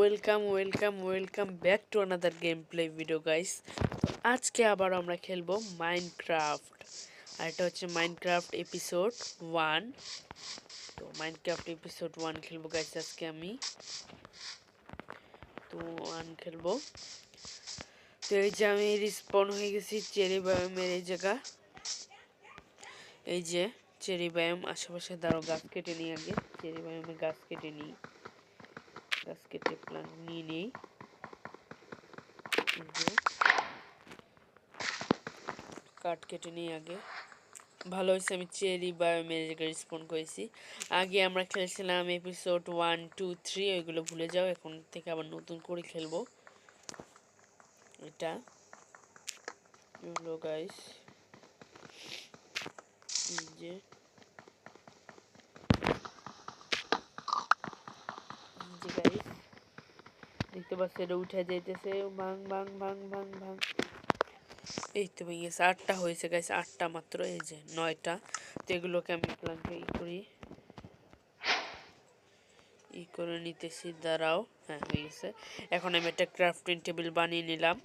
Welcome back to another game play video guys. তো আজকে আবার আমরা খেলবো মাইনক্রাফট, আর এটা হচ্ছে মাইনক্রাফট এপিসোড 1। তো মাইনক্রাফট এপিসোড 1 খেলবো গাইস আজকে আমি। তো 1 খেলবো। তো এই যে আমি রিস্পন হয়ে গেছি চেরি বায়োমের এই জায়গা, এই যে চেরি বায়োম আশেপাশে। দাঁড়ো, গাছ কেটে নিই আগে, চেরি বায়োমে গাছ কেটে নিই, গাছ কেটে প্ল্যান্ট নিয়ে নেই। কাঠ কেটে নিই আগে। ভালো হয়েছে আমি চেরি বায়োমের জায়গায় রিস্পন করেছি। আগে আমরা খেলেছিলাম এপিসোড 1, 2, 3, ওইগুলো ভুলে যাও। এখন থেকে আবার নতুন করে খেলবো এটা। গাইস যে গাইস দেখতে পাচ্ছি এটা উঠে যাইতেছে। ভাং ভাং ভাং ভাং ভাং। এই তো ভেঙে গেছে। 8টা হয়েছে গাইস, 8টা মাত্র। এই যে 9টা। তো এগুলোকে আমি প্ল্যানকে ই করে নিতেছি। দাঁড়াও, হ্যাঁ হয়ে গেছে। এখন আমি একটা ক্রাফটিং টেবিল বানিয়ে নিলাম।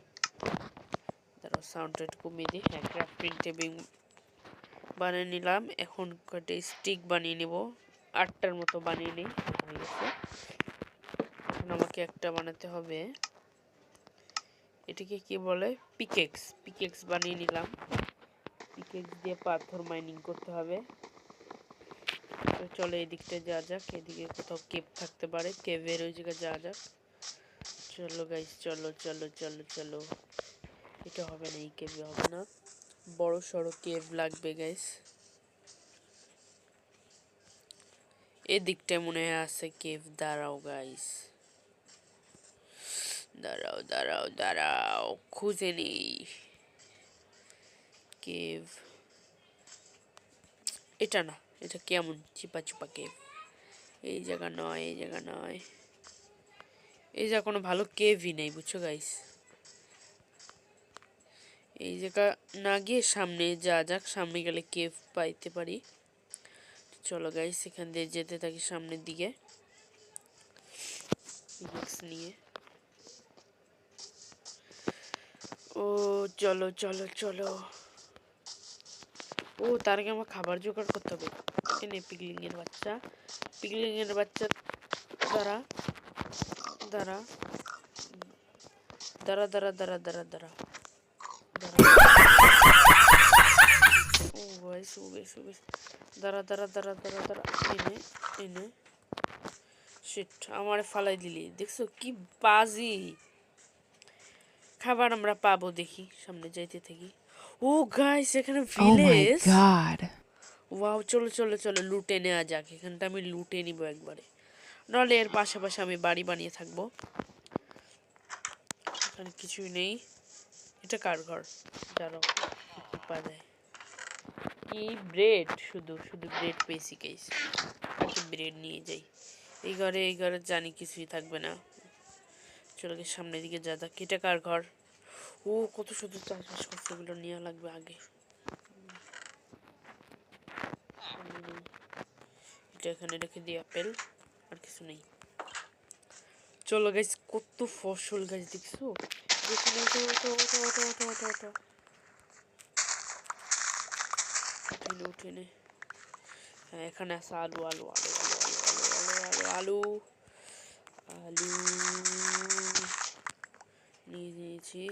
দাঁড়াও, সাউন্ডটা একটু কমিয়ে দিই। হ্যাঁ, ক্রাফটিং টেবিল বানিয়ে নিলাম। এখন কয়টা স্টিক বানিয়ে নিব, 8টার মতো বানিয়ে নিই। হয়ে গেছে। এখন আমাকে একটা বানাতে হবে, এটাকে কি বলে, পিকেক্স বানিয়ে নিলাম। পিকেক্স দিয়ে পাথর মাইনিং করতে হবে। তো চলো এদিকটা যাওয়া যাক, এদিকে কোথাও কেভ থাকতে পারে, কেভের ওই জায়গায় যাওয়া যাক। চলো গাইস, চলো চলো চলো চলো। এটা হবে না, এই কেভে হবে না, বড় সড়ো কেভ লাগবে গাইস। এদিকটা মনে হয় আছে কেভ। দাঁড়াও গাইস, দাঁড়াও দাঁড়াও দাঁড়াও, খুঁজে নেই কেভ। এটা না, এটা কেমন চিপা চুপা কেভ। এই জায়গা নয়, এই জায়গা নয়, এই জায়গা কোনো ভালো কেভই নেই, বুঝছো গাইস। এই জায়গা না গিয়ে সামনে যা যাক, সামনে গেলে কেভ পাইতে পারি। চলো গাইস, এখান দিয়ে যেতে থাকি সামনের দিকে নিয়ে। ও চলো চলো চলো। ও তার আগে আমার খাবার জোগাড় করতে হবে। এখানে পিগলিং এর বাচ্চা, দাঁড়া দাঁড়া দাঁড়া দাঁড়া দাঁড়া দাঁড়া দাঁড়া। ও গাইস, ও গাইস, ও গাইস, দাঁড়া দাঁড়া দাঁড়া দাঁড়া দাঁড়া। এনে এনে শিট, আমার ফালাই দিলি। দেখছো কি বাজি। খাবার আমরা পাবো দেখি, সামনে যাইতে থাকি। ও গাইস, এখানে ভিলেজ। ওয়াও, চলো চলো চলো, লুটে নেওয়া যাক। এখানটা আমি লুটে নিব একবারে, নাহলে এর পাশাপাশি আমি বাড়ি বানিয়ে থাকবো। এখানে কিছুই নেই। এটা কার ঘর? দাঁড়াও, কি পাওয়া যায়? কি ব্রেড, শুধু শুধু ব্রেড পেয়েছি গাইস। আগে ব্রেড নিয়ে যাই। এই ঘরে জানি কিছুই থাকবে না। চলো সামনের দিকে যা যাক। এটা কার ঘর? ও কত শুধু চাষবাস করছে, এগুলো নেওয়া লাগবে আগে। এটা এখানে রেখে দিই, আপেল আর কিছু নেই। চলো গাইস, কত ফসল গাছ দেখছো। উঠে নে। হ্যাঁ, এখানে আছে আলু আলু আলু আলু আলু আলু আলু আলু নিয়ে নিয়েছি।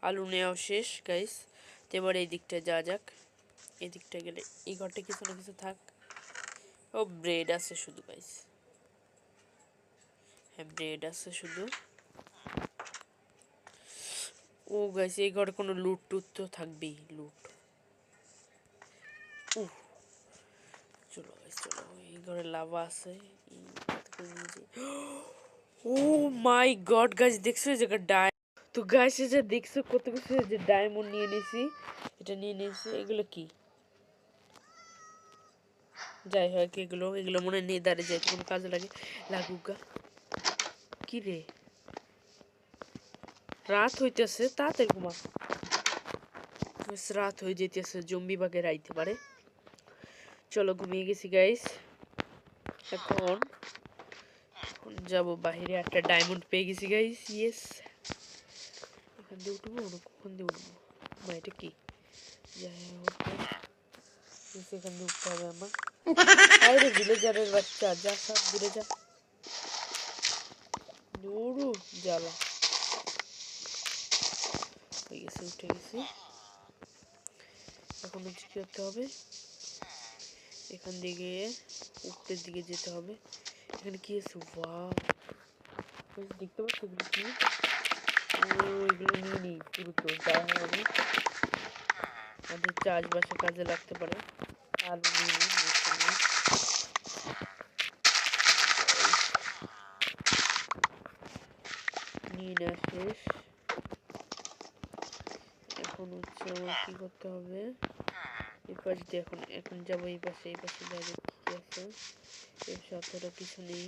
আলু নেওয়া শেষ গাইস। তো এবার এই দিকটা যাওয়া যাক। এই দিকটা গেলে এই ঘরটা কিছু না কিছু থাক। ও ব্রেড আছে শুধু গাইস। হ্যাঁ, ব্রেড আছে শুধু। ও গাইস, এই ঘরে কোনো লুট টুট তো থাকবেই, লুট। চলো গাইস চলো, এই ঘরে লাভা আছে। ও মাই গড গাইস, দেখছো এই জায়গা তো গাইস, এই যে দেখছো কত কিছু, যে ডায়মন্ড নিয়ে নিয়েছি, এটা নিয়ে নিয়েছি। এগুলো কি? যাই হোক, এগুলো মনে হয় নেদারে যাই কোনো কাজে লাগুগা। কি রে, রাত হইতেছে, তাড়াতাড়ি ঘুমা। রাত হয়ে যেতেছে, জম্বি বাগের আইতে পারে। চলো ঘুমিয়ে গেছি গাইস। এখন যাব বাইরে। একটা ডায়মন্ড পেয়ে গেছি গাইস, ইয়েস। এখান দিয়ে উঠবো না, কখন দিয়ে উঠবো? এটা কি? যাই হোক, এখান দিয়ে উঠতে হবে আমার। আরে ভিলেজারের বাচ্চা, যা সব দূরে যা। দূরু জ্বালা হয়ে গেছে, উঠে গেছি। এখন হচ্ছে কি করতে হবে, এখান থেকে উপরের দিকে যেতে হবে। এখানে কি আছে? ওয়াও, দেখতে পাচ্ছ এগুলো কি? ও, এগুলো নিয়ে নিই পুরো, তো যা হবে আমাদের চাষবাসে কাজে লাগতে পারে। আলু নিয়ে নিই, নিয়ে নেওয়া শেষ। এখন হচ্ছে আমার কি করতে হবে, এই পাশ দিয়ে এখন যাবো এই পাশে। এই পাশে যাবে কি আছে? এর সতেরো কিছু নেই,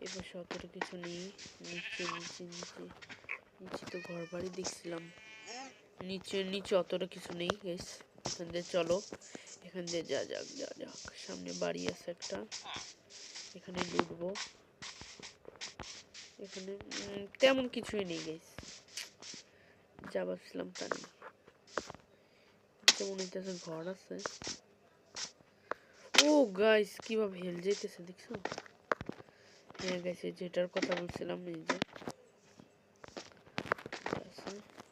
এবার সতেরো কিছু নেই। নিচে নিচে নিচে নিচে তো ঘর বাড়ি দেখছিলাম, নিচে নিচে অতটা কিছু নেই গাইস। এখান দিয়ে চলো, এখান দিয়ে যা যাক যা যাক। সামনে বাড়ি আছে একটা, এখানে লুটবো। এখানে তেমন কিছুই নেই গাইস, যা ভাবছিলাম তা নেই। যেমন হইতেছে ঘর আছে। ও গাইস, কিভাবে হেল যেতেছে দেখছো? হ্যাঁ গাইস, যেটার কথা বলছিলাম, এই যে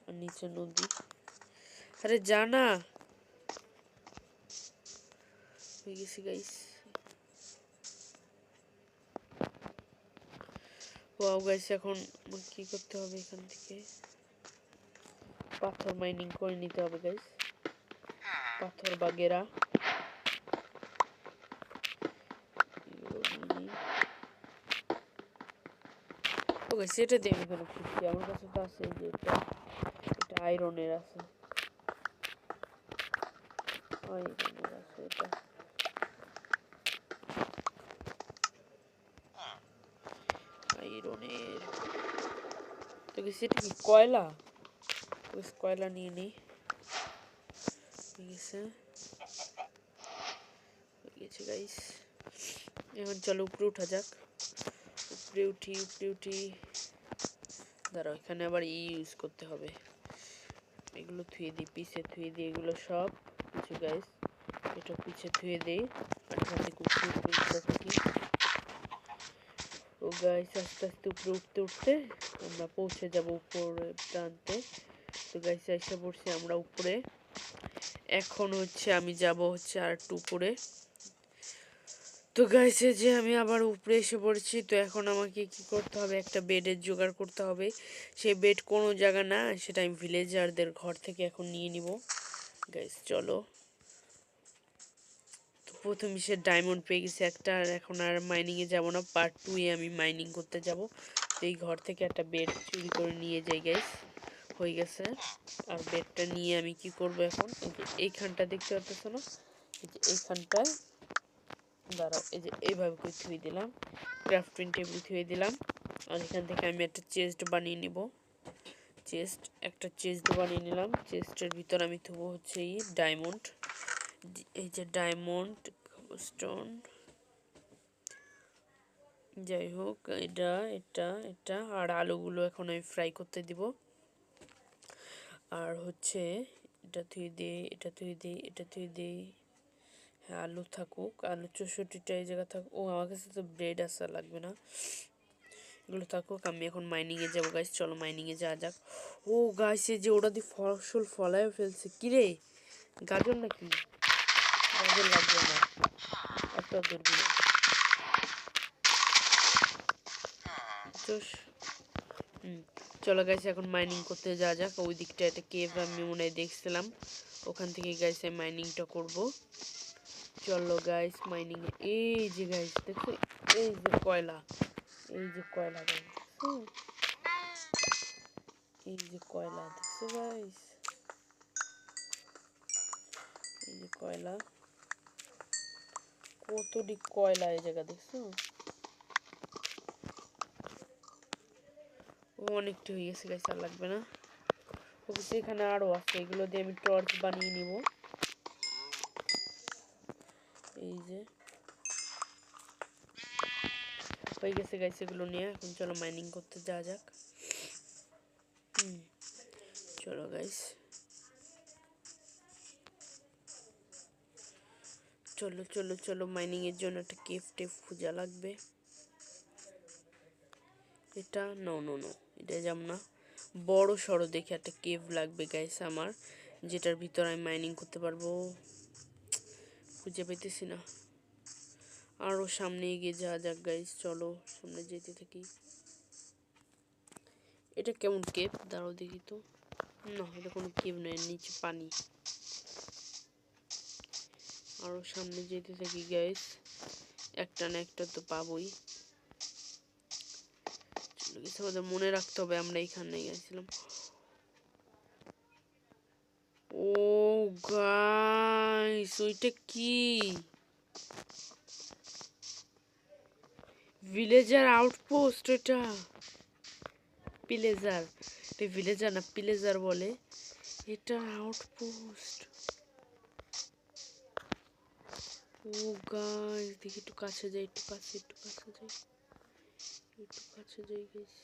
আর নিচে নদী। আরে জানা হয়ে গেছি গাইস। ওয়াও গাইস, এখন কি করতে হবে, এখান থেকে পাথর মাইনিং করে নিতে হবে গাইস, পাথর বাগেরা। ও গাইস, এটা দিয়ে আমি কোনো খুঁজছি, আমার কাছে তো আছে যে এটা আয়রনের আছে, আয়রনের আছে এটা। আয়রনের তো গাইস, এটা কি কয়লা? কয়লা নিয়ে নিই, ঠিক আছে গাইস। এখন চলো উপরে উঠা যাক। উপরে উঠি। দাঁড়াও, এখানে আবার ইউজ করতে হবে। এগুলো থুয়ে দিই, পিছে থুয়ে দিই, এগুলো সব কিছু গাইস এটা পিছে থুয়ে দিই। আর এখান থেকে উঠতে থাকি। ও গাইস, আস্তে আস্তে উপরে উঠতে আমরা পৌঁছে যাব উপরে প্রান্তে। তো গাইস, এসে পড়ছি আমরা উপরে। এখন হচ্ছে আমি যাব হচ্ছে আর একটু উপরে। তো গাইস, যে আমি আবার উপরে এসে পড়ছি। তো এখন আমাকে কি করতে হবে, একটা বেডের জোগাড় করতে হবে। সেই বেড কোনো জায়গা না, সেটা আমি ভিলেজারদের ঘর থেকে এখন নিয়ে নিব গাইস। চলো, তো প্রথমে সে ডায়মন্ড পেয়ে গেছি একটা, আর এখন আর মাইনিংয়ে যাব না, পার্ট 2 এ আমি মাইনিং করতে যাব। তো এই ঘর থেকে একটা বেড চুরি করে নিয়ে যাই গাইস, হয়ে গেছে। আর বেডটা নিয়ে আমি কি করব এখন, এইখানটা দেখতে পাচ্ছ না, এই যে এইখানটায় দাঁড়াও, এই যে এইভাবে করে থুয়ে দিলাম, ক্রাফটিং টেবিল থুয়ে দিলাম। আর এখান থেকে আমি একটা চেস্ট বানিয়ে নিব, একটা চেস্ট বানিয়ে নিলাম। চেস্টের ভিতর আমি থুবো হচ্ছে এই ডায়মন্ড, এই যে ডায়মন্ড স্টোন, যাই হোক এটা এটা এটা। আর আলুগুলো এখন আমি ফ্রাই করতে দিব। আর হচ্ছে এটা থুয়ে দিই, এটা থুয়ে দিই, এটা থুয়ে দিই। হ্যাঁ, আলু থাকুক, আলু 64টা এই জায়গা থাকুক। ও, আমার কাছে তো ব্রেড আসা লাগবে না, এগুলো থাকুক। আমি এখন মাইনিংয়ে যাবো গাইস, চলো মাইনিংয়ে যাওয়া যাক। ও গাইস, এই যে ওটা দিয়ে ফসল ফলায় ফেলছে, কিরে গাজর নাকি? গাজর লাগবে না, এত দূরবীন। চলো গাইস, এখন মাইনিং করতে যাওয়া যাক। ওই দিকটা একটা কেভ আমি মনে হয় দেখছিলাম, ওখান থেকে গাইস মাইনিংটা করব। চলো গাইস মাইনিং, এই যে গাইস দেখছো, এই যে কয়লা, এই যে কয়লা গাইস, এই যে কয়লা দেখছো গাইস, এই যে কয়লা, কতটি কয়লা এই জায়গা দেখছো, অনেকটা হয়ে গেছে গাইস, আর লাগবে না। অবশ্যই এখানে আরো আছে, এগুলো দিয়ে আমি টর্চ বানিয়ে নিব। এই যে হয়ে গেছে গাইস এগুলো নিয়ে। এখন চলো মাইনিং করতে যাওয়া যাক। চলো গাইস, চলো চলো চলো, মাইনিং এর জন্য একটা কেভ টেভ খোঁজা লাগবে। এটা নো নো নো, এটা যাব না। বড় সড়ো দেখে একটা কেভ লাগবে গাইস আমার, যেটার ভিতর আমি মাইনিং করতে পারবো। খুঁজে পেতেছি না। আরো সামনে এগিয়ে যাওয়া যাক গাইস, চলো সামনে যেতে থাকি। এটা কেমন কেভ? দাঁড়াও দেখি তো। না, এটা কোনো কেভ নয়, নিচে পানি। আরো সামনে যেতে থাকি গাইস, একটা না একটা তো পাবোই। আমাদের মনে রাখতে হবে আমরা এখানে গেছিলাম। ও গাইস, ওইটা কি? Villager outpost. এটা পিলেজার, এটা ভিলেজার না পিলেজার বলে। এটা আউটপোস্ট। ও গাইস, দেখি একটু কাছে যাই, একটু কাছে যাই, একটু কাছে যাই গাইস।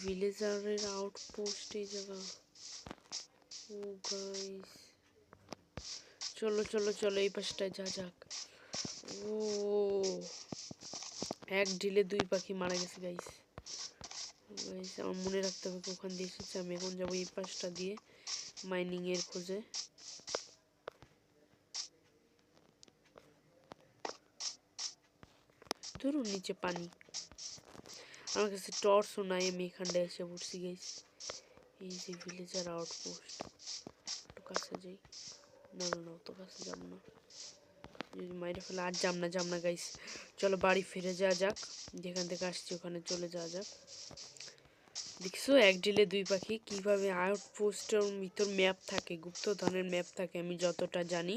ভিলেজারের আউটপোস্ট এই জায়গা। ও গাইস, চলো চলো চলো, এই পাশটায় যা যাক। ও, এক ঢিলে দুই পাখি মারা গেছে গাইস। গাইস আমার মনে রাখতে হবে ওখান দিয়ে এসেছে। আমি এখন যাবো এই পাশটা দিয়ে মাইনিং এর খোঁজে। ধরুন নিচে পানি, আমার কাছে টর্চও নাই, আমি এখানটায় এসে পড়ছি গাইস। এই যে ভিলেজার আউটপোস্ট, একটু কাছে যাই। না না না, অত কাছে যাবো না, যদি মাইরে ফেলে। আর যাম না গাইস, চলো বাড়ি ফিরে যাওয়া যাক। যেখান থেকে আসছি ওখানে চলে যাওয়া যাক। দেখছো, এক ঢিলে দুই পাখি। কিভাবে আউটপোস্টের ভিতর ম্যাপ থাকে, গুপ্তধনের ম্যাপ থাকে আমি যতটা জানি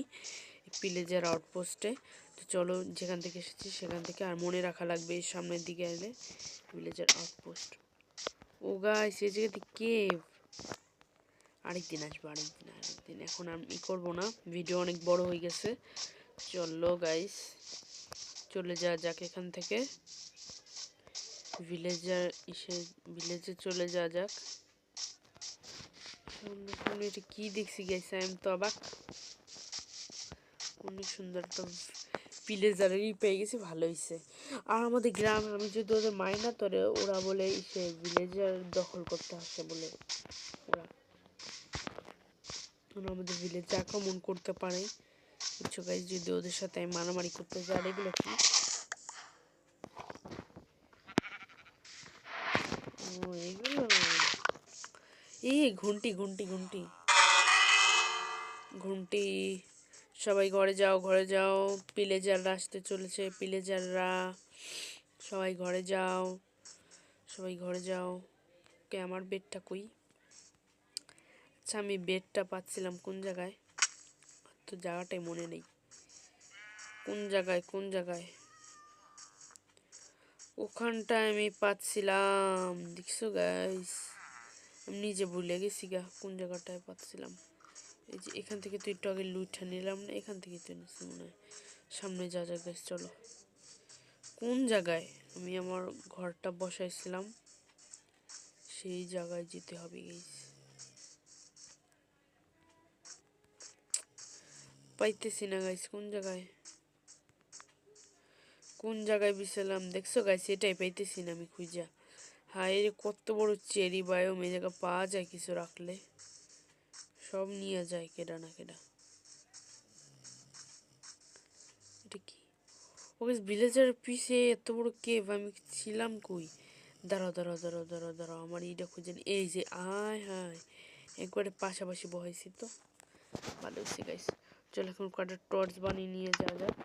ভিলেজের আউটপোস্টে। তো চলো যেখান থেকে এসেছি সেখান থেকে, আর মনে রাখা লাগবে এই সামনের দিকে এলে ভিলেজের আউটপোস্ট। ও গাইস, এই জায়গাতে কেভ। আরেকদিন আসবো, আরেকদিন, এখন আমি করবো না, ভিডিও অনেক বড় হয়ে গেছে। চলো গাইস, চলে যাওয়া যাক এখান থেকে। ভিলেজে চলে যাওয়া যাক। এটা কি দেখছি গাইস, আমি তো অবাক। অনেক সুন্দর একটা ভিলেজারই পেয়ে গেছি, ভালো হয়েছে। আর আমাদের গ্রামে আমি যদি ওদের মারি না তোরে, ওরা বলে সে ভিলেজার দখল করতে আসছে বলে। ওরা আমাদের ভিলেজে আক্রমণ করতে পারে। বুঝছো গাইস, যদি ওদের সাথে আমি মারামারি করতে যাই। আর এগুলো কি? ও এগুলো, এই ঘন্টি ঘন্টি ঘন্টি ঘন্টি। সবাই ঘরে যাও, ঘরে যাও, ভিলেজাররা আসতে চলেছে। ভিলেজাররা সবাই ঘরে যাও, সবাই ঘরে যাও। কে আমার বেডটা কই? আচ্ছা, আমি বেডটা পাচ্ছিলাম কোন জায়গায়, তো জায়গাটাই মনে নেই। কোন জায়গায় কোন জায়গায়? ওখানটায় আমি পাচ্ছিলাম। দেখছো গাইস, আমি নিজে ভুলে গেছি গা কোন জায়গাটায় পাচ্ছিলাম। এই যে এখান থেকে তো একটু আগে লুটটা নিলাম না, এখান থেকে তো নিচ্ছি মনে হয়। সামনে যা যা গাইস, চলো। কোন জায়গায় আমি আমার ঘরটা বসাইছিলাম সেই জায়গায় যেতে হবে গাইস। পাইতেছি না গাইস, কোন জায়গায় কোন জায়গায় বিছিলাম? দেখছো গাইস, এটাই পাইতেছি না আমি খুঁজা। হায় রে, কত বড় চেরি বায়োম, এই জায়গা পাওয়া যায় কিছু রাখলে? সব নিয়ে যায় কেডা না কেডা। এটা কি? ও গাইস, ভিলেজার পিছে এত বড় কেভ, আমি ছিলাম কই? দাঁড়াও দাঁড়াও দাঁড়াও দাঁড়াও দাঁড়াও, আমার এইটা খুঁজে নি। এই যে, আয় হায়, একবারে পাশাপাশি বহাইছি তো, ভালো হয়েছে গাইস। চলো এখন কটা টর্চ বানিয়ে নিয়ে যাওয়া যাক।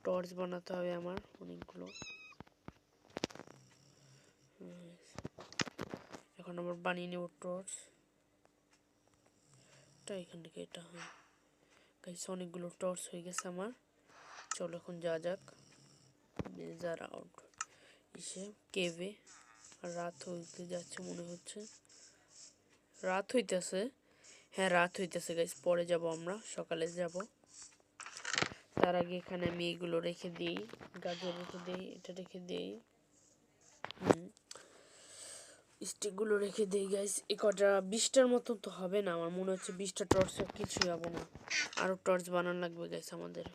টর্চ বানাতে হবে আমার অনেকগুলো। এখন আবার বানিয়ে নেব টর্চ। এখান থেকে এটা, হ্যাঁ গাইস, অনেকগুলো টর্চ হয়ে গেছে আমার। চলো এখন যা যাক ভিলেজার আউট এসে কেভে। রাত হইতে যাচ্ছে মনে হচ্ছে, রাত হইতেছে। হ্যাঁ রাত হইতেছে গাইস, পরে যাব আমরা, সকালে যাব। তার আগে এখানে আমি এগুলো রেখে দিই, গাজর রেখে দিই, এটা রেখে দিই, স্টিকগুলো রেখে দিই গাইস। এ কটা 20টার মতো তো হবে না, আমার মনে হচ্ছে 20টা টর্চ কিছুই হবে না, আরও টর্চ বানানো লাগবে গাইস আমাদের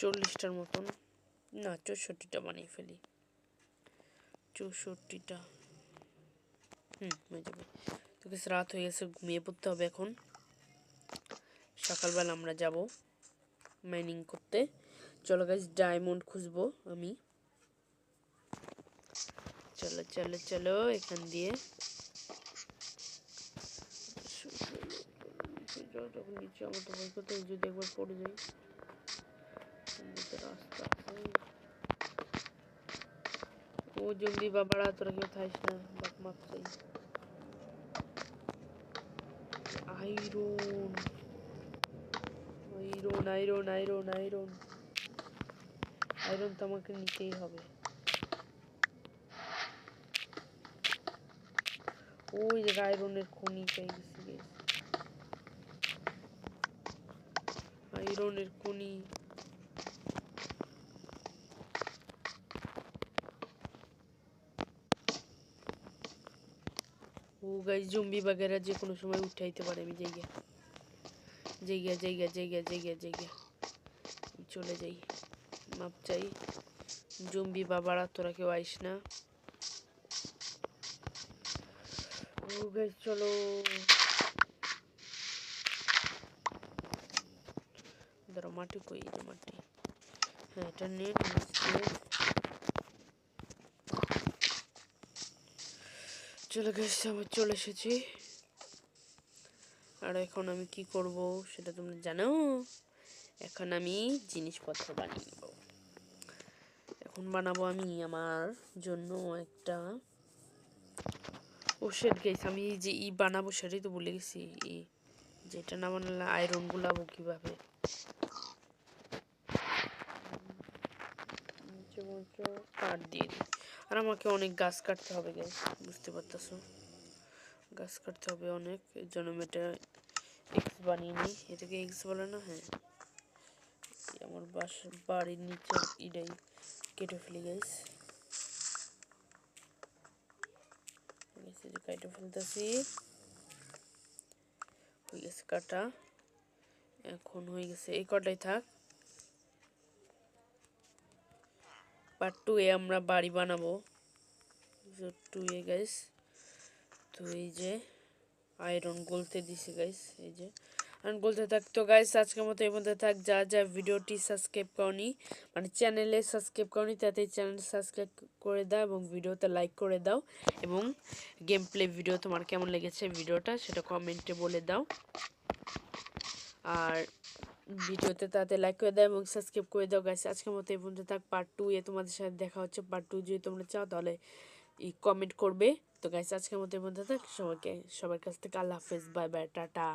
40টার মতন, না 64টা বানিয়ে ফেলি, 64টা হয়ে যাবে। তো গাইস রাত হয়ে গেছে, ঘুমিয়ে পড়তে হবে এখন, সকালবেলা আমরা যাব মাইনিং করতে। চলো গাইস ডায়মন্ড খুঁজবো আমি, চলো চলো চলো এখান দিয়ে নিচে আমার তো ভয় করতে, যদি একবার পড়ে যাই, রাস্তা ও জলদি বাবারা, তোরা কেউ থাইস না, বাপ মাপ চাই। Iron iron iron iron iron iron তো আমাকে নিতেই হবে। ওই যে আয়রনের খনি পেয়ে গেছি, আয়রনের খনি। ও গাইস জম্বি বাগেরা যে কোনো সময় উঠাইতে পারে, আমি জায়গা জায়গা জায়গা জায়গা জায়গা জায়গা চলে যাই, মাপ চাই। জম্বি বাবারা তোরা কেউ আইস না। ও গাইস চলো, ধরো মাটি কই, যে মাটি, হ্যাঁ এটা নেট। চলে গেছে, আবার চলে এসেছি। আর এখন আমি কি করব সেটা তোমরা জানো, এখন আমি জিনিসপত্র বানিয়ে নেব। এখন বানাবো আমি আমার জন্য একটা, ও শেড গাইস, আমি যে বানাবো সেটাই তো ভুলে গেছি, যেটা না বানালে আয়রন গুলাবো কিভাবে। কাঠ দিয়ে দিই, আর আমাকে অনেক গাছ কাটতে হবে গাইস, বুঝতে পারতেছো, গাছ কাটতে হবে অনেক, এর জন্য আমি এটা এক্স বানিয়ে নিই। এটাকে এক্স বলে না, হ্যাঁ আমার বাড়ির নিচে এটাই কেটে ফেলি গাইস, কেটে ফেলতেছি, হয়ে গেছে কাটা, এখন হয়ে গেছে এই কটাই থাক। পার্ট 2 এ আমরা বাড়ি বানাবো, 2 এ গাইস। তো এই যে আয়রন গলতে দিছি গাইস, এই যে আয়রন গলতে থাক। তো গাইস আজকের মতো এই মধ্যে থাক, যা যা ভিডিওটি সাবস্ক্রাইব করনি, মানে চ্যানেলে সাবস্ক্রাইব করনি, তাতে চ্যানেল সাবস্ক্রাইব করে দাও এবং ভিডিওতে লাইক করে দাও, এবং গেম প্লে ভিডিও তোমার কেমন লেগেছে ভিডিওটা সেটা কমেন্টে বলে দাও। আর ভিডিওতে তাতে লাইক করে দাও এবং সাবস্ক্রাইব করে দাও গাইস। আজকের মতো এই পর্যন্ত থাক, পার্ট 2 এ তোমাদের সাথে দেখা হচ্ছে। পার্ট 2 যদি তোমরা চাও তাহলে কমেন্ট করবে। তো গাইস আজকের মতো এই পর্যন্ত থাক, সবার কাছ থেকে আল্লাহ হাফেজ, বাই বাই, টাটা।